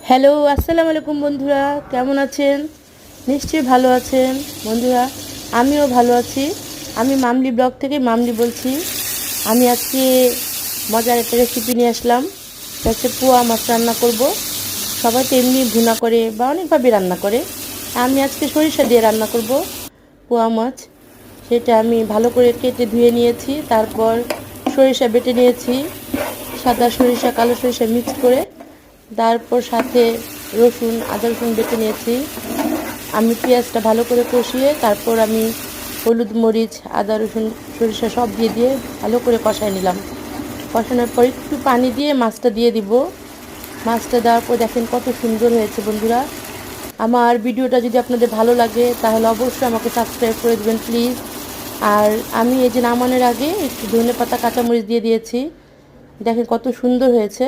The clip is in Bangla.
হ্যালো, আসসালামু আলাইকুম বন্ধুরা, কেমন আছেন? নিশ্চয়ই ভালো আছেন বন্ধুরা। আমিও ভালো আছি। আমি মামলি ব্লগ থেকে মামলি বলছি। আমি আজকে মজার একটা রেসিপি নিয়ে আসলাম। এটা হচ্ছে পোয়া মাছ রান্না করব। সবাই তো এমনি ভুনা করে বা অনেকভাবে রান্না করে। আমি আজকে সরিষা দিয়ে রান্না করব পোয়া মাছ। সেটা আমি ভালো করে কেটে ধুয়ে নিয়েছি, তারপর সরিষা বেটে নিয়েছি, সাদা সরিষা কালো সরিষা মিক্স করে। তারপর সাথে রসুন আদা রসুন বেটে নিয়েছি। আমি পেঁয়াজটা ভালো করে কষিয়ে তারপর আমি হলুদ মরিচ আদা রসুন সরিষা সব দিয়ে ভালো করে কষাই নিলাম। কষানোর পর একটু পানি দিয়ে মাছটা দিয়ে দিব। মাছটা দেওয়ার পর দেখেন কত সুন্দর হয়েছে বন্ধুরা। আমার ভিডিওটা যদি আপনাদের ভালো লাগে তাহলে অবশ্যই আমাকে সাবস্ক্রাইব করে দেবেন প্লিজ। আর আমি এই যে নামানোর আগে একটু ধনেপাতা কাঁচামরিচ দিয়ে দিয়েছি। দেখেন কত সুন্দর হয়েছে।